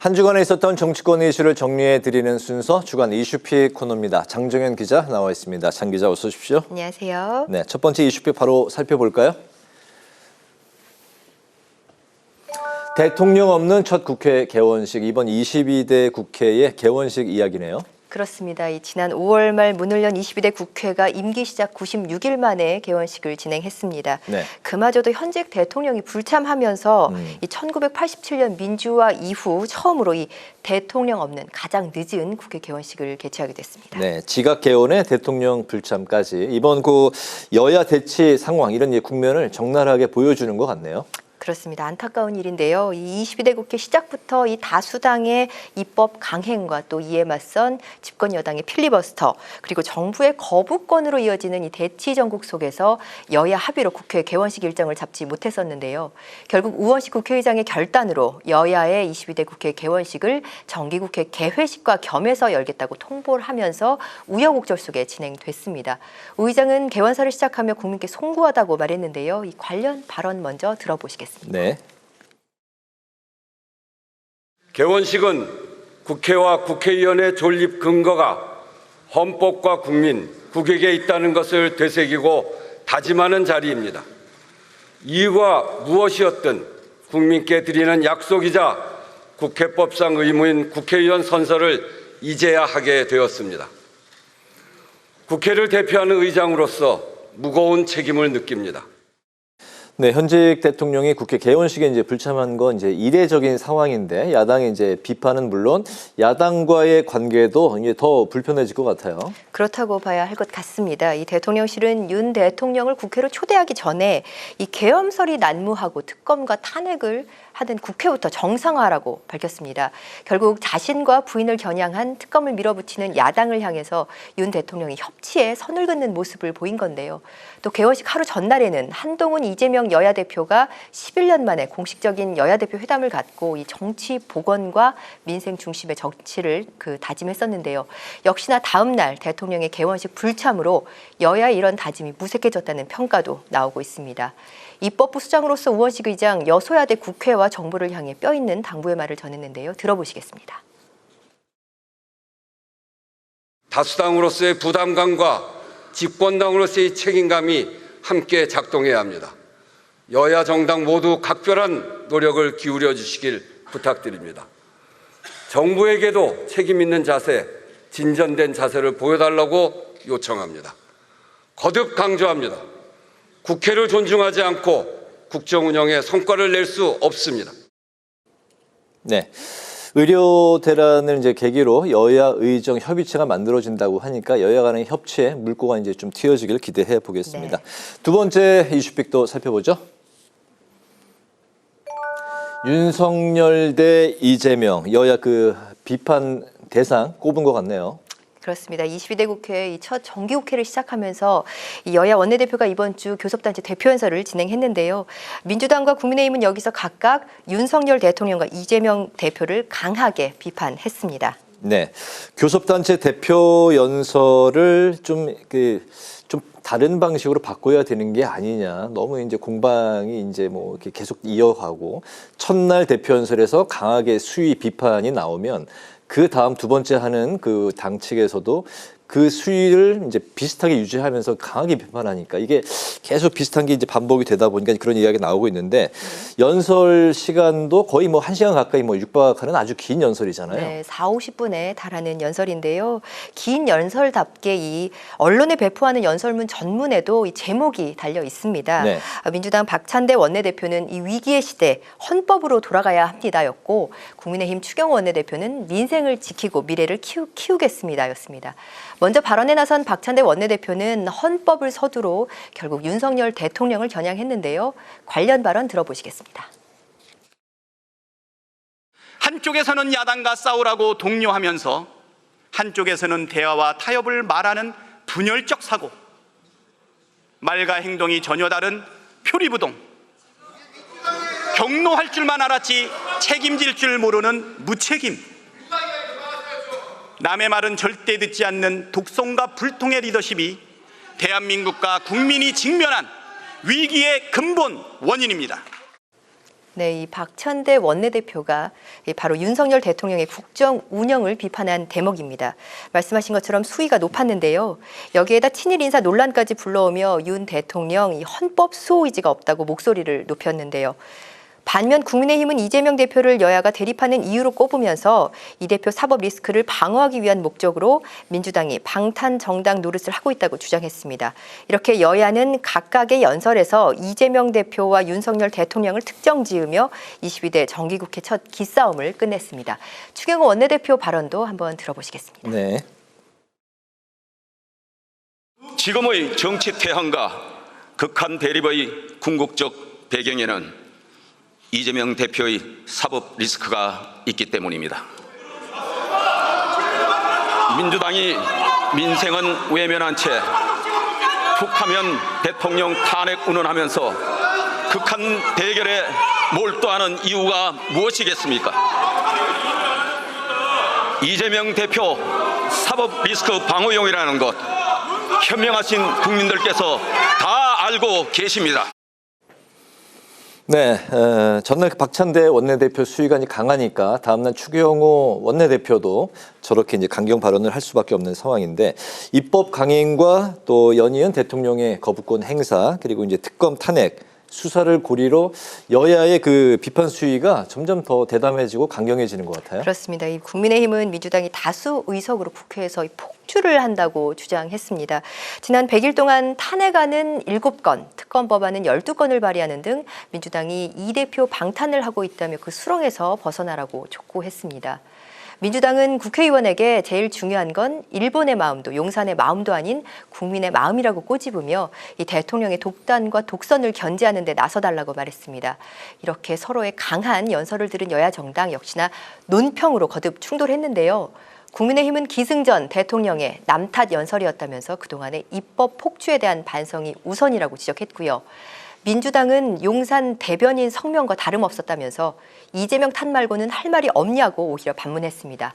한 주간에 있었던 정치권 이슈를 정리해드리는 순서 주간 이슈픽 코너입니다. 장정현 기자 나와 있습니다. 장 기자 어서 오십시오. 안녕하세요. 네, 첫 번째 이슈픽 바로 살펴볼까요? 대통령 없는 첫 국회 개원식, 이번 22대 국회의 개원식 이야기네요. 그렇습니다. 지난 5월 말 문을 연 22대 국회가 임기 시작 96일 만에 개원식을 진행했습니다. 네. 그마저도 현직 대통령이 불참하면서 이 1987년 민주화 이후 처음으로 이 대통령 없는 가장 늦은 국회 개원식을 개최하게 됐습니다. 네, 지각 개원에 대통령 불참까지 이번 여야 대치 상황 이런 국면을 적나라하게 보여주는 것 같네요. 그렇습니다. 안타까운 일인데요. 이 22대 국회 시작부터 이 다수당의 입법 강행과 또 이에 맞선 집권 여당의 필리버스터 그리고 정부의 거부권으로 이어지는 이 대치 전국 속에서 여야 합의로 국회 개원식 일정을 잡지 못했었는데요. 결국 우원식 국회의장의 결단으로 여야의 22대 국회 개원식을 정기국회 개회식과 겸해서 열겠다고 통보를 하면서 우여곡절 속에 진행됐습니다. 우 의장은 개원사를 시작하며 국민께 송구하다고 말했는데요. 이 관련 발언 먼저 들어보시겠습니다. 네. 개원식은 국회와 국회의원의 존립 근거가 헌법과 국민, 국익에 있다는 것을 되새기고 다짐하는 자리입니다. 이유가 무엇이었든 국민께 드리는 약속이자 국회법상 의무인 국회의원 선서를 이제야 하게 되었습니다. 국회를 대표하는 의장으로서 무거운 책임을 느낍니다. 네, 현직 대통령이 국회 개원식에 불참한 건 이례적인 상황인데 야당의 비판은 물론 야당과의 관계도 더 불편해질 것 같아요. 그렇다고 봐야 할 것 같습니다. 이 대통령실은 윤 대통령을 국회로 초대하기 전에 이 계엄설이 난무하고 특검과 탄핵을 하던 국회부터 정상화라고 밝혔습니다. 결국 자신과 부인을 겨냥한 특검을 밀어붙이는 야당을 향해서 윤 대통령이 협치에 선을 긋는 모습을 보인 건데요. 또 개원식 하루 전날에는 한동훈, 이재명 여야 대표가 11년 만에 공식적인 여야 대표 회담을 갖고 이 정치 복원과 민생 중심의 정치를 다짐했었는데요. 역시나 다음 날 대통령의 개원식 불참으로 여야의 이런 다짐이 무색해졌다는 평가도 나오고 있습니다. 입법부 수장으로서 우원식 의장 여소야대 국회와 정부를 향해 뼈있는 당부의 말을 전했는데요. 들어보시겠습니다. 다수당으로서의 부담감과 집권당으로서의 책임감이 함께 작동해야 합니다. 여야 정당 모두 각별한 노력을 기울여 주시길 부탁드립니다. 정부에게도 책임 있는 자세, 진전된 자세를 보여달라고 요청합니다. 거듭 강조합니다. 국회를 존중하지 않고 국정 운영에 성과를 낼 수 없습니다. 네. 의료 대란을 계기로 여야 의정 협의체가 만들어진다고 하니까 여야 간의 협치에 물꼬가 좀 튀어지길 기대해 보겠습니다. 네. 두 번째 이슈픽도 살펴보죠. 윤석열 대 이재명 여야 비판 대상 꼽은 것 같네요. 그렇습니다. 22대 국회 첫 정기국회를 시작하면서 이 여야 원내대표가 이번 주 교섭단체 대표연설을 진행했는데요. 민주당과 국민의힘은 여기서 각각 윤석열 대통령과 이재명 대표를 강하게 비판했습니다. 네, 교섭단체 대표연설을 좀 다른 방식으로 바꿔야 되는 게 아니냐. 너무 공방이 이렇게 계속 이어가고 첫날 대표연설에서 강하게 수위 비판이 나오면 그 다음 두 번째 하는 당 측에서도 그 수위를 비슷하게 유지하면서 강하게 비판하니까 이게 계속 비슷한 게 반복이 되다 보니까 그런 이야기가 나오고 있는데 연설 시간도 거의 1시간 가까이 육박하는 아주 긴 연설이잖아요. 네, 40-50분에 달하는 연설인데요. 긴 연설답게 이 언론에 배포하는 연설문 전문에도 이 제목이 달려 있습니다. 네. 민주당 박찬대 원내대표는 이 위기의 시대 헌법으로 돌아가야 합니다였고 국민의힘 추경호 원내대표는 민생을 지키고 미래를 키우겠습니다였습니다. 먼저 발언에 나선 박찬대 원내대표는 헌법을 서두로 결국 윤석열 대통령을 겨냥했는데요. 관련 발언 들어보시겠습니다. 한쪽에서는 야당과 싸우라고 독려하면서 한쪽에서는 대화와 타협을 말하는 분열적 사고, 말과 행동이 전혀 다른 표리부동, 경노할 줄만 알았지 책임질 줄 모르는 무책임, 남의 말은 절대 듣지 않는 독성과 불통의 리더십이 대한민국과 국민이 직면한 위기의 근본 원인입니다. 네, 이 박찬대 원내대표가 바로 윤석열 대통령의 국정 운영을 비판한 대목입니다. 말씀하신 것처럼 수위가 높았는데요. 여기에다 친일 인사 논란까지 불러오며 윤 대통령 이 헌법 수호 의지가 없다고 목소리를 높였는데요. 반면 국민의힘은 이재명 대표를 여야가 대립하는 이유로 꼽으면서 이 대표 사법 리스크를 방어하기 위한 목적으로 민주당이 방탄 정당 노릇을 하고 있다고 주장했습니다. 이렇게 여야는 각각의 연설에서 이재명 대표와 윤석열 대통령을 특정 지으며 22대 정기국회 첫 기싸움을 끝냈습니다. 추경호 원내대표 발언도 한번 들어보시겠습니다. 네. 지금의 정치 태양과 극한 대립의 궁극적 배경에는 이재명 대표의 사법 리스크가 있기 때문입니다. 민주당이 민생은 외면한 채 툭하면 대통령 탄핵 운운하면서 극한 대결에 몰두하는 이유가 무엇이겠습니까? 이재명 대표 사법 리스크 방어용이라는 것 현명하신 국민들께서 다 알고 계십니다. 네, 전날 박찬대 원내대표 수위관이 강하니까 다음날 추경호 원내대표도 저렇게 이제 강경 발언을 할 수밖에 없는 상황인데, 입법 강행과 또 연이은 대통령의 거부권 행사, 그리고 이제 특검 탄핵 수사를 고리로 여야의 그 비판 수위가 점점 더 대담해지고 강경해지는 것 같아요. 그렇습니다. 이 국민의힘은 민주당이 다수 의석으로 국회에서 폭주를 한다고 주장했습니다. 지난 100일 동안 탄핵안은 7건, 특검 법안은 12건을 발의하는 등 민주당이 이 대표 방탄을 하고 있다며 그 수렁에서 벗어나라고 촉구했습니다. 민주당은 국회의원에게 제일 중요한 건 일본의 마음도 용산의 마음도 아닌 국민의 마음이라고 꼬집으며 이 대통령의 독단과 독선을 견제하는 데 나서달라고 말했습니다. 이렇게 서로의 강한 연설을 들은 여야 정당 역시나 논평으로 거듭 충돌했는데요. 국민의힘은 기승전 대통령의 남탓 연설이었다면서 그동안의 입법 폭주에 대한 반성이 우선이라고 지적했고요. 민주당은 용산 대변인 성명과 다름없었다면서 이재명 탓 말고는 할 말이 없냐고 오히려 반문했습니다.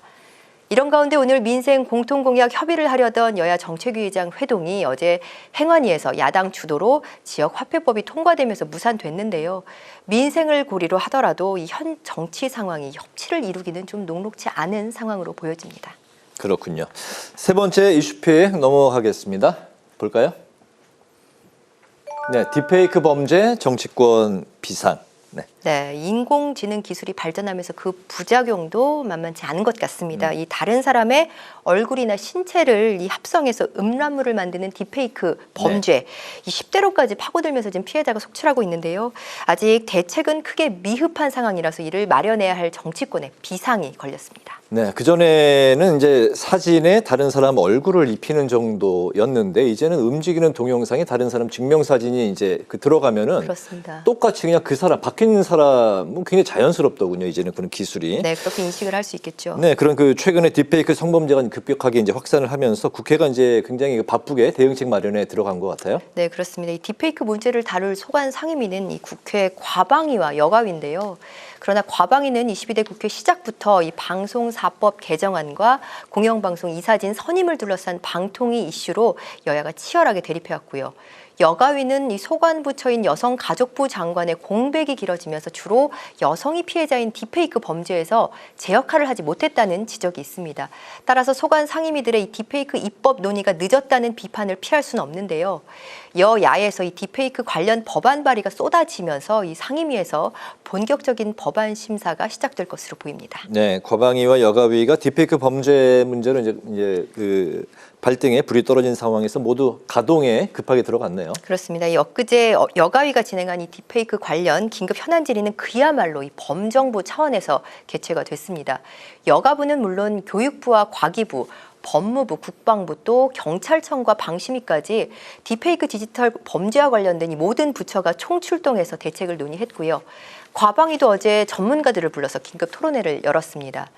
이런 가운데 오늘 민생 공통공약 협의를 하려던 여야 정책위의장 회동이 어제 행안위에서 야당 주도로 지역화폐법이 통과되면서 무산됐는데요. 민생을 고리로 하더라도 이 현 정치 상황이 협치를 이루기는 좀 녹록지 않은 상황으로 보여집니다. 그렇군요. 세 번째 이슈픽 넘어가겠습니다. 볼까요? 네, 딥페이크 범죄 정치권 비상. 네, 인공지능 기술이 발전하면서 그 부작용도 만만치 않은 것 같습니다. 이 다른 사람의 얼굴이나 신체를 이 합성해서 음란물을 만드는 딥페이크 범죄, 이 10대로까지 파고들면서 지금 피해자가 속출하고 있는데요. 아직 대책은 크게 미흡한 상황이라서 이를 마련해야 할 정치권에 비상이 걸렸습니다. 네, 그전에는 이제 사진에 다른 사람 얼굴을 입히는 정도였는데, 이제는 움직이는 동영상에 다른 사람 증명사진이 이제 들어가면은 그렇습니다. 똑같이 그냥 그 사람, 바뀐 사람은 굉장히 자연스럽더군요. 이제는 그런 기술이. 네, 그렇게 인식을 할 수 있겠죠. 네, 그런 그 최근에 딥페이크 성범죄가 급격하게 이제 확산을 하면서 국회가 이제 굉장히 바쁘게 대응책 마련에 들어간 것 같아요. 네, 그렇습니다. 이 딥페이크 문제를 다룰 소관 상임위는 이 국회 과방위와 여가위인데요. 그러나 과방위는 22대 국회 시작부터 이 방송사법 개정안과 공영방송 이사진 선임을 둘러싼 방통위 이슈로 여야가 치열하게 대립해왔고요. 여가위는 이 소관부처인 여성가족부 장관의 공백이 길어지면서 주로 여성이 피해자인 딥페이크 범죄에서 제 역할을 하지 못했다는 지적이 있습니다. 따라서 소관 상임위들의 이 딥페이크 입법 논의가 늦었다는 비판을 피할 수는 없는데요. 여야에서 이 딥페이크 관련 법안 발의가 쏟아지면서 이 상임위에서 본격적인 법안 심사가 시작될 것으로 보입니다. 네, 과방위와 여가위가 딥페이크 범죄 문제로 이제 그 발등에 불이 떨어진 상황에서 모두 가동에 급하게 들어갔네요. 그렇습니다. 이 엊그제 여가위가 진행한 이 딥페이크 관련 긴급 현안 질의는 그야말로 이 범정부 차원에서 개최가 됐습니다. 여가부는 물론 교육부와 과기부, 법무부, 국방부 또 경찰청과 방심위까지 딥페이크 디지털 범죄와 관련된 이 모든 부처가 총출동해서 대책을 논의했고요. 과방위도 어제 전문가들을 불러서 긴급 토론회를 열었습니다.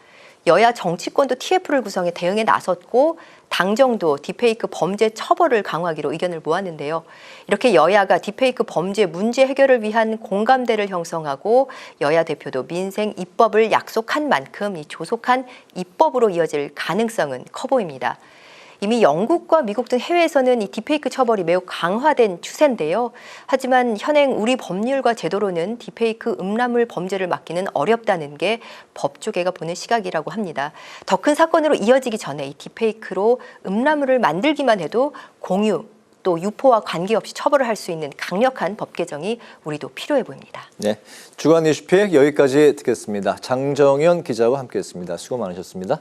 여야 정치권도 TF를 구성해 대응에 나섰고 당정도 딥페이크 범죄 처벌을 강화하기로 의견을 모았는데요. 이렇게 여야가 딥페이크 범죄 문제 해결을 위한 공감대를 형성하고 여야 대표도 민생 입법을 약속한 만큼 이 조속한 입법으로 이어질 가능성은 커 보입니다. 이미 영국과 미국 등 해외에서는 이 딥페이크 처벌이 매우 강화된 추세인데요. 하지만 현행 우리 법률과 제도로는 딥페이크 음란물 범죄를 막기는 어렵다는 게 법조계가 보는 시각이라고 합니다. 더 큰 사건으로 이어지기 전에 이 딥페이크로 음란물을 만들기만 해도 공유 또 유포와 관계없이 처벌을 할 수 있는 강력한 법 개정이 우리도 필요해 보입니다. 네, 주간 이슈픽 여기까지 듣겠습니다. 장정현 기자와 함께했습니다. 수고 많으셨습니다.